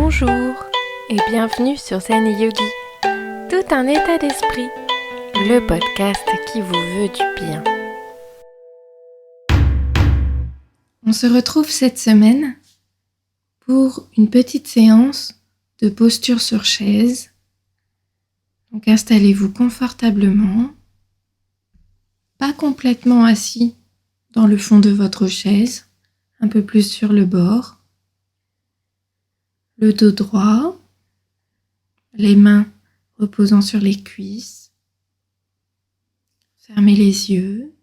Bonjour et bienvenue sur Zen Yogi, tout un état d'esprit, le podcast qui vous veut du bien. On se retrouve cette semaine pour une petite séance de posture sur chaise. Donc installez-vous confortablement, pas complètement assis dans le fond de votre chaise, un peu plus sur le bord. Le dos droit, les mains reposant sur les cuisses. Fermez les yeux.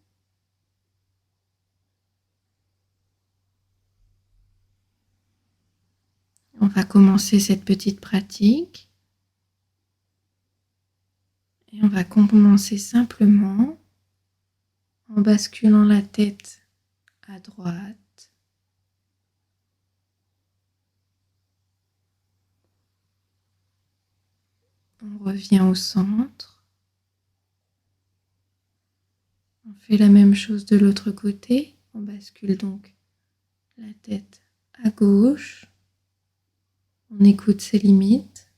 On va commencer cette petite pratique. Et on va commencer simplement en basculant la tête à droite. On revient au centre. On fait la même chose de l'autre côté. On bascule donc la tête à gauche. On écoute ses limites.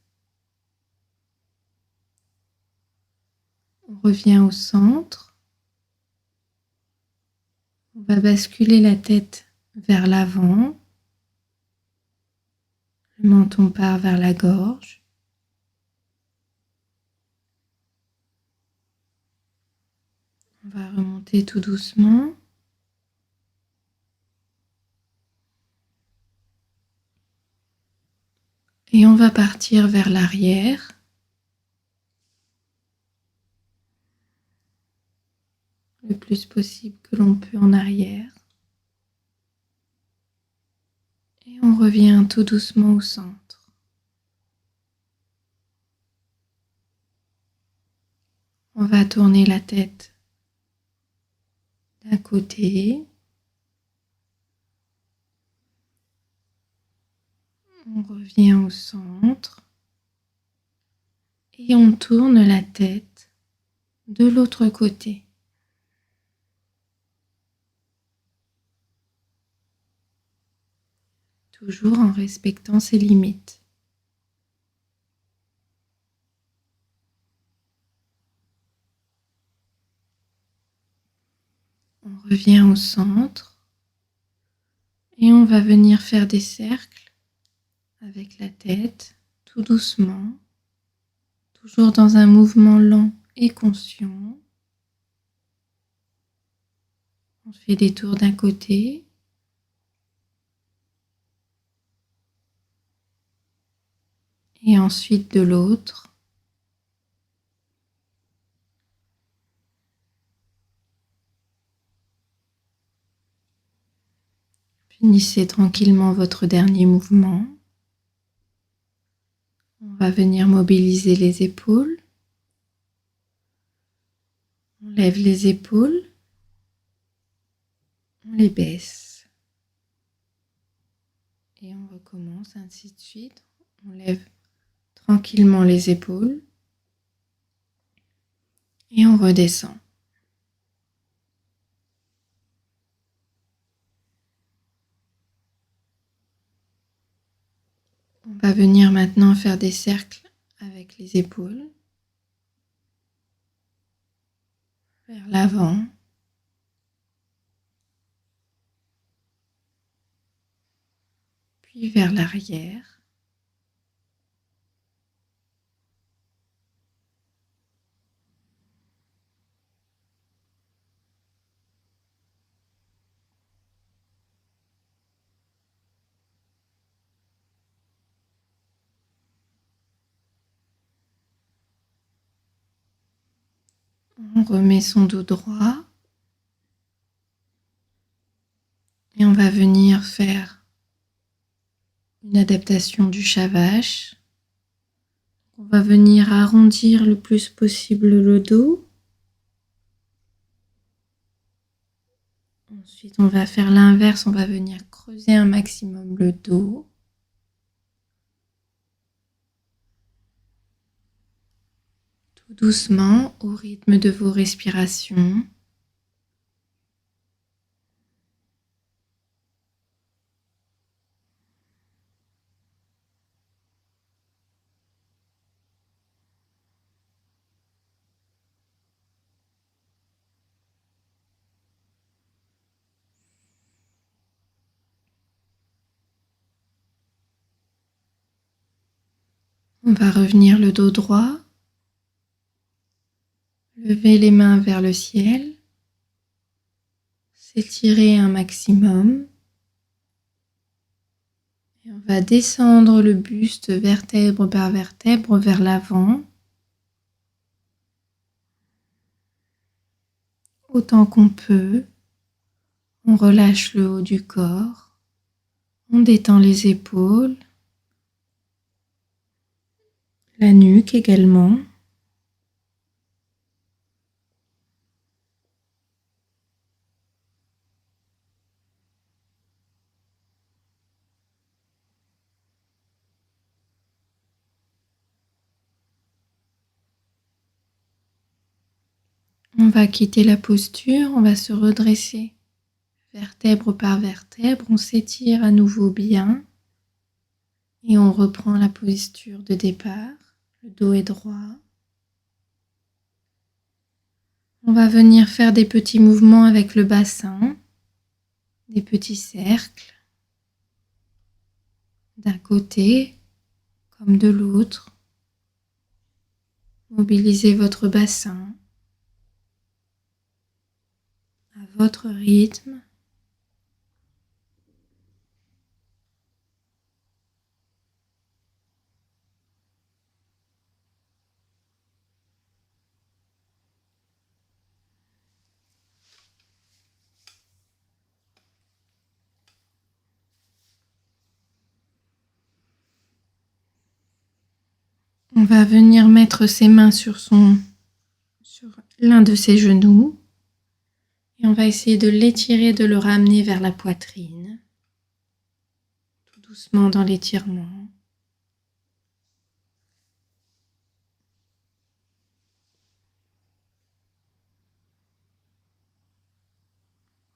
On revient au centre. On va basculer la tête vers l'avant. Le menton part vers la gorge. On va remonter tout doucement. Et on va partir vers l'arrière. Le plus possible que l'on peut en arrière. Et on revient tout doucement au centre. On va tourner la tête d'un côté. On revient au centre. Et on tourne la tête de l'autre côté. Toujours en respectant ses limites. On revient au centre et on va venir faire des cercles avec la tête, tout doucement, toujours dans un mouvement lent et conscient. On fait des tours d'un côté. Et ensuite de l'autre. Finissez tranquillement votre dernier mouvement. On va venir mobiliser les épaules. On lève les épaules. On les baisse. Et on recommence ainsi de suite. On lève tranquillement les épaules. Et on redescend. On va venir maintenant faire des cercles avec les épaules. Vers l'avant. Puis vers l'arrière. On remet son dos droit. Et on va venir faire une adaptation du chat vache. On va venir arrondir le plus possible le dos. Ensuite, on va faire l'inverse, on va venir creuser un maximum le dos. Tout doucement, au rythme de vos respirations. On va revenir le dos droit, lever les mains vers le ciel, s'étirer un maximum. Et on va descendre le buste vertèbre par vertèbre vers l'avant, autant qu'on peut. On relâche le haut du corps, on détend les épaules, la nuque également. On va quitter la posture, on va se redresser. Vertèbre par vertèbre, on s'étire à nouveau bien et on reprend la posture de départ. Le dos est droit. On va venir faire des petits mouvements avec le bassin, des petits cercles, d'un côté comme de l'autre. Mobilisez votre bassin à votre rythme. On va venir mettre ses mains sur l'un de ses genoux et on va essayer de l'étirer, de le ramener vers la poitrine, tout doucement dans l'étirement.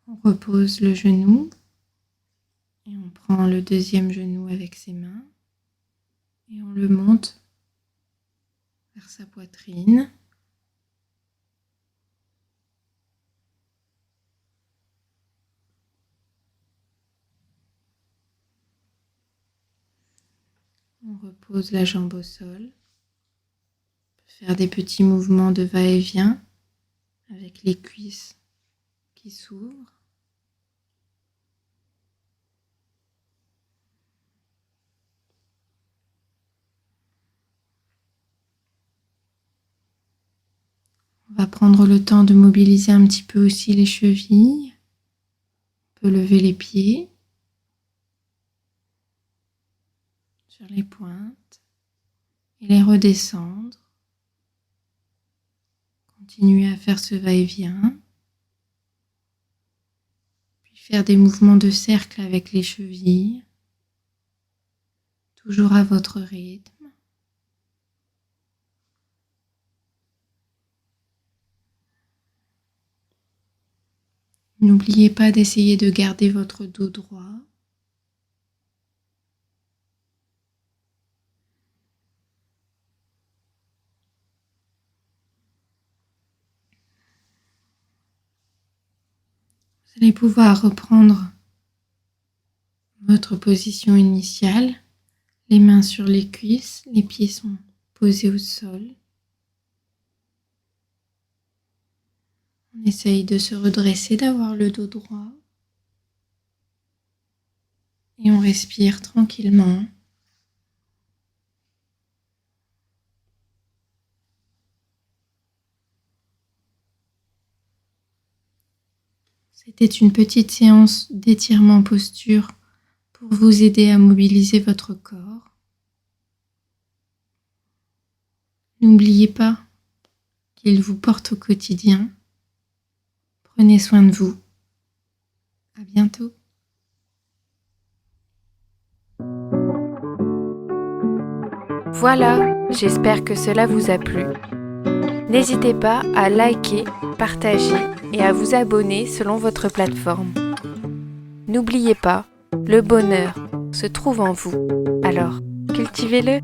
On repose le genou et on prend le deuxième genou avec ses mains et on le monte vers sa poitrine. On repose la jambe au sol. On peut faire des petits mouvements de va-et-vient avec les cuisses qui s'ouvrent. On va prendre le temps de mobiliser un petit peu aussi les chevilles. On peut lever les pieds sur les pointes et les redescendre. Continuez à faire ce va-et-vient. Puis faire des mouvements de cercle avec les chevilles, toujours à votre rythme. N'oubliez pas d'essayer de garder votre dos droit. Vous allez pouvoir reprendre votre position initiale, les mains sur les cuisses, les pieds sont posés au sol. On essaye de se redresser, d'avoir le dos droit. Et on respire tranquillement. C'était une petite séance d'étirement posture pour vous aider à mobiliser votre corps. N'oubliez pas qu'il vous porte au quotidien. Prenez soin de vous. À bientôt. Voilà, j'espère que cela vous a plu. N'hésitez pas à liker, partager et à vous abonner selon votre plateforme. N'oubliez pas, le bonheur se trouve en vous, alors cultivez-le.